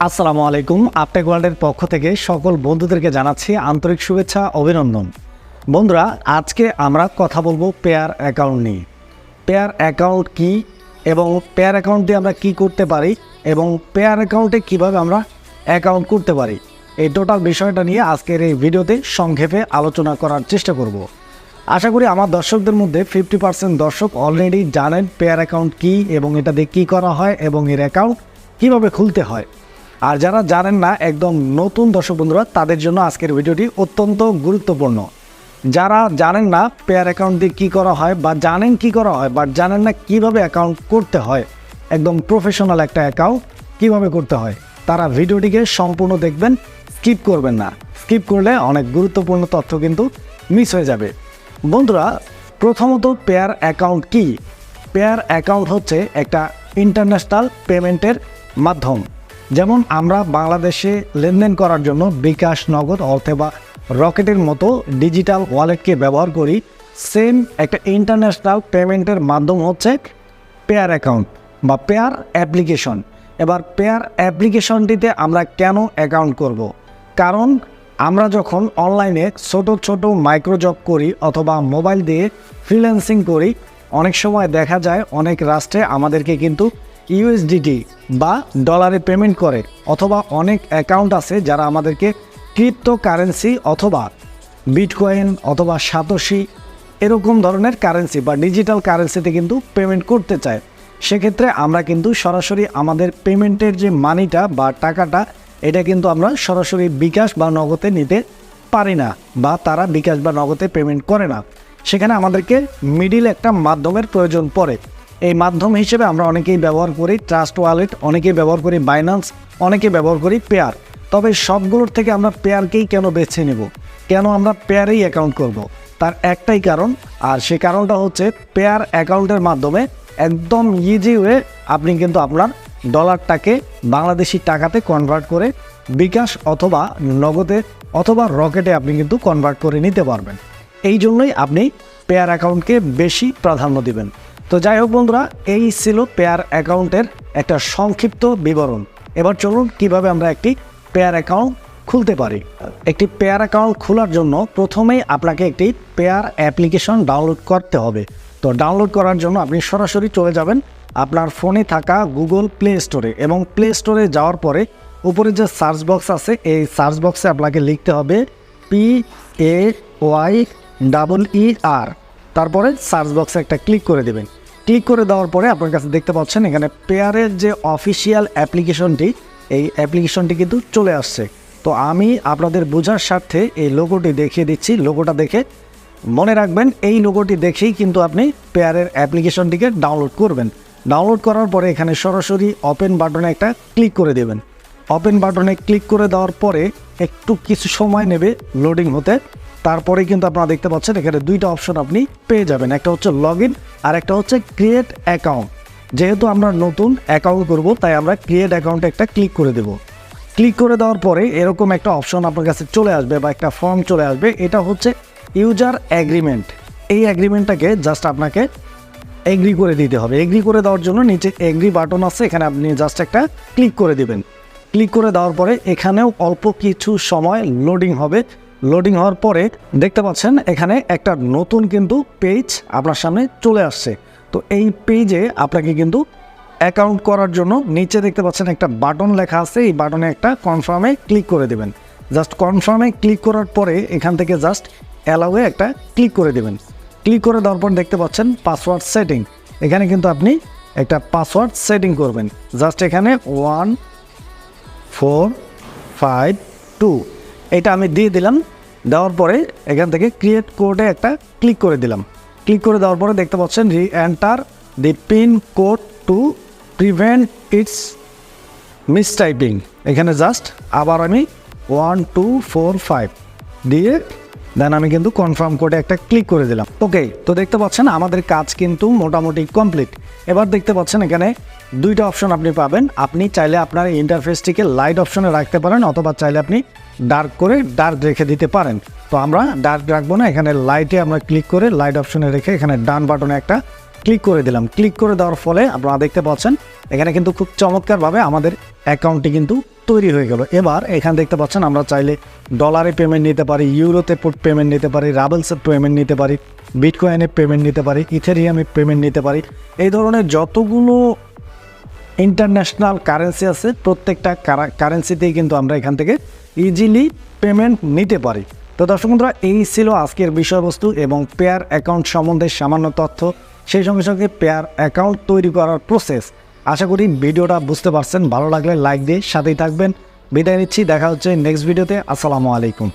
আসসালামু আলাইকুম। UpTech ওয়ার্ল্ডের পক্ষ থেকে সকল বন্ধুদেরকে জানাচ্ছি আন্তরিক শুভেচ্ছা, অভিনন্দন। বন্ধুরা, আজকে আমরা কথা বলবো পেয়ার অ্যাকাউন্ট নিয়ে। পেয়ার অ্যাকাউন্ট কি এবং পেয়ার অ্যাকাউন্ট দিয়ে আমরা কি করতে পারি এবং পেয়ার অ্যাকাউন্টে কিভাবে আমরা অ্যাকাউন্ট করতে পারি, এই টোটাল বিষয়টা নিয়ে আজকের এই ভিডিওতে সংক্ষেপে আলোচনা করার চেষ্টা করব। আশা করি আমার দর্শকদের মধ্যে 50% দর্শক অলরেডি জানেন পেয়ার অ্যাকাউন্ট কি এবং এটা দিয়ে কী করা হয় এবং এর অ্যাকাউন্ট কীভাবে খুলতে হয়। আর যারা জানেন না, একদম নতুন দর্শক বন্ধুরা, তাদের জন্য আজকের ভিডিওটি অত্যন্ত গুরুত্বপূর্ণ। যারা জানেন না পেয়ার অ্যাকাউন্ট দিয়ে কী করা হয় বা জানেন কী করা হয় বাট জানেন না কিভাবে অ্যাকাউন্ট করতে হয়, একদম প্রফেশনাল একটা অ্যাকাউন্ট কিভাবে করতে হয়, তারা ভিডিওটিকে সম্পূর্ণ দেখবেন, স্কিপ করবেন না। স্কিপ করলে অনেক গুরুত্বপূর্ণ তথ্য কিন্তু মিস হয়ে যাবে। বন্ধুরা, প্রথমত পেয়ার অ্যাকাউন্ট কি? পেয়ার অ্যাকাউন্ট হচ্ছে একটা ইন্টারন্যাশনাল পেমেন্টের মাধ্যম। যেমন আমরা বাংলাদেশে লেনদেন করার জন্য বিকাশ, নগদ অথবা রকেটের মতো ডিজিটাল ওয়ালেটকে ব্যবহার করি, সেম একটা ইন্টারন্যাশনাল পেমেন্টের মাধ্যম হচ্ছে পেয়ার অ্যাকাউন্ট বা পেয়ার অ্যাপ্লিকেশন। এবার পেয়ার অ্যাপ্লিকেশনটিতে আমরা কেন অ্যাকাউন্ট করব? কারণ আমরা যখন অনলাইনে ছোট ছোট মাইক্রো জব করি অথবা মোবাইল দিয়ে ফ্রিল্যান্সিং করি, অনেক সময় দেখা যায় অনেক রাষ্ট্রে আমাদেরকে কিন্তু ইউএসডিটি বা ডলারে পেমেন্ট করে, অথবা অনেক অ্যাকাউন্ট আছে যারা আমাদেরকে ক্রিপ্টো কারেন্সি অথবা বিটকয়েন অথবা সাতোশি এরকম ধরনের কারেন্সি বা ডিজিটাল কারেন্সিতে কিন্তু পেমেন্ট করতে চায়। সেক্ষেত্রে আমরা কিন্তু সরাসরি আমাদের পেমেন্টের যে মানিটা বা টাকাটা, এটা কিন্তু আমরা সরাসরি বিকাশ বা নগদে নিতে পারি না, বা তারা বিকাশ বা নগদে পেমেন্ট করে না। সেখানে আমাদেরকে মিডিল একটা মাধ্যমের প্রয়োজন পড়ে। এই মাধ্যম হিসেবে আমরা অনেকেই ব্যবহার করি ট্রাস্ট ওয়ালেট, অনেকেই ব্যবহার করি বাইন্যান্স, অনেকেই ব্যবহার করি পেয়ার। তবে সবগুলোর থেকে আমরা পেয়ারকেই কেন বেছে নেব, কেন আমরা পেয়ারেই অ্যাকাউন্ট করব? তার একটাই কারণ, আর সেই কারণটা হচ্ছে পেয়ার অ্যাকাউন্টের মাধ্যমে একদম ইজি ওয়ে আপনি কিন্তু আপনার ডলারটাকে বাংলাদেশি টাকাতে কনভার্ট করে বিকাশ অথবা নগদে অথবা রকেটে আপনি কিন্তু কনভার্ট করে নিতে পারবেন। এই জন্যই আপনি পেয়ার অ্যাকাউন্টকে বেশি প্রাধান্য দিবেন। তো যাই হোক বন্ধুরা, এই ছিল পেয়ার অ্যাকাউন্টের একটা সংক্ষিপ্ত বিবরণ। এবার চলুন কিভাবে আমরা একটি পেয়ার অ্যাকাউন্ট খুলতে পারি। একটি পেয়ার অ্যাকাউন্ট খোলার জন্য প্রথমেই আপনাকে একটি পেয়ার অ্যাপ্লিকেশন ডাউনলোড করতে হবে। তো ডাউনলোড করার জন্য আপনি সরাসরি চলে যাবেন আপনার ফোনে থাকা গুগল প্লে স্টোরে, এবং প্লে স্টোরে যাওয়ার পরে উপরে যে সার্চ বক্স আছে, এই সার্চ বক্সে আপনাকে লিখতে হবে PAYER, তারপরে সার্চ বক্সে একটা ক্লিক করে দেবেন। ক্লিক করে দেওয়ার পরে আপনার কাছে দেখতে পাচ্ছেন এখানে পেয়ারের যে অফিসিয়াল অ্যাপ্লিকেশনটি, এই অ্যাপ্লিকেশনটি কিন্তু চলে আসছে। তো আমি আপনাদের বোঝার স্বার্থে এই লোগোটি দেখিয়ে দিচ্ছি। লোগোটা দেখে মনে রাখবেন, এই লোগোটি দেখেই কিন্তু আপনি পেয়ারের অ্যাপ্লিকেশনটিকে ডাউনলোড করবেন। ডাউনলোড করার পরে এখানে সরাসরি ওপেন বাটনে একটা ক্লিক করে দেবেন। ওপেন বাটনে ক্লিক করে দেওয়ার পরে একটু কিছু সময় নেবে লোডিং হতে। তারপরে কিন্তু আপনারা দেখতে পাচ্ছেন এখানে দুইটা অপশন আপনি পেয়ে যাবেন, একটা হচ্ছে লগ ইন আর একটা হচ্ছে ক্রিয়েট অ্যাকাউন্ট। যেহেতু আমরা নতুন অ্যাকাউন্ট করব, তাই আমরা ক্রিয়েট অ্যাকাউন্টে একটা ক্লিক করে দেব। ক্লিক করে দেওয়ার পরে এরকম একটা অপশন আপনার কাছে চলে আসবে বা একটা ফর্ম চলে আসবে। এটা হচ্ছে ইউজার অ্যাগ্রিমেন্ট। এই অ্যাগ্রিমেন্টটাকে জাস্ট আপনাকে এগ্রি করে দিতে হবে। এগ্রি করে দেওয়ার জন্য নিচে এগ্রি বাটন আছে, এখানে আপনি জাস্ট একটা ক্লিক করে দিবেন। ক্লিক করে দেওয়ার পরে এখানেও অল্প কিছু সময় লোডিং হবে। লোডিং হওয়ার পরে দেখতে পাচ্ছেন এখানে একটা নতুন কিন্তু পেজ আপনার সামনে চলে আসছে। তো এই পেজে আপনাকে কিন্তু অ্যাকাউন্ট করার জন্য নিচে দেখতে পাচ্ছেন একটা বাটন লেখা আছে, এই বাটনে একটা কনফার্মে ক্লিক করে দেবেন। জাস্ট কনফার্মে ক্লিক করার পরে এখান থেকে জাস্ট অ্যালাউয়ে একটা ক্লিক করে দেবেন। ক্লিক করে দেওয়ার পর দেখতে পাচ্ছেন পাসওয়ার্ড সেটিং। এখানে কিন্তু আপনি একটা পাসওয়ার্ড সেটিং করবেন। জাস্ট এখানে 1452 এটা আমি দিয়ে দিলাম। দেওয়ার পরে এখান থেকে ক্রিয়েট কোডে একটা ক্লিক করে দিলাম। ক্লিক করে দেওয়ার পরে দেখতে পাচ্ছেন reenter the pin code to prevent its mistyping. এখানে জাস্ট আবার আমি 1245 দিয়ে দেন আমি কিন্তু কনফার্ম কোডে একটা ক্লিক করে দিলাম। ওকে, তো দেখতে পাচ্ছেন আমাদের কাজ কিন্তু মোটামুটি কমপ্লিট। এবার দেখতে পাচ্ছেন এখানে দুইটা অপশন আপনি পাবেন। আপনি চাইলে আপনার ইন্টারফেসটিকে লাইট অপশনে রাখতে পারেন, অথবা চাইলে আপনি ডার্ক করে ডার্ক রেখে দিতে পারেন। তো আমরা ডার্ক রাখবো না, এখানে লাইটে আমরা ক্লিক করে লাইট অপশনে রেখে এখানে ডান বাটনে একটা ক্লিক করে দিলাম। ক্লিক করে দেওয়ার ফলে আপনারা দেখতে পাচ্ছেন এখানে কিন্তু খুব চমৎকারভাবে আমাদের অ্যাকাউন্টটি কিন্তু তৈরি হয়ে গেল। এবার এখানে দেখতে পাচ্ছেন আমরা চাইলে ডলারে পেমেন্ট নিতে পারি, ইউরোতে পেমেন্ট নিতে পারি, রাবেলসের পেমেন্ট নিতে পারি, বিটকয়েনে পেমেন্ট নিতে পারি, ইথেরিয়ামে পেমেন্ট নিতে পারি। এই ধরনের যতগুলো ইন্টারন্যাশনাল কারেন্সি আছে প্রত্যেকটা কারেন্সিতেই কিন্তু আমরা এখান থেকে ইজিলি পেমেন্ট নিতে পারি। তো দর্শক বন্ধুরা, এই ছিল আজকের বিষয়বস্তু এবং পেয়ার অ্যাকাউন্ট সম্বন্ধে সামান্য তথ্য, সেই সঙ্গে সঙ্গে পেয়ার অ্যাকাউন্ট তৈরি করার প্রসেস। আশা করি ভিডিওটা বুঝতে পারছেন। ভালো লাগলে লাইক দিয়ে সাথেই থাকবেন। বিদায় নিচ্ছি, দেখা হচ্ছে নেক্সট ভিডিওতে। আসসালামু আলাইকুম।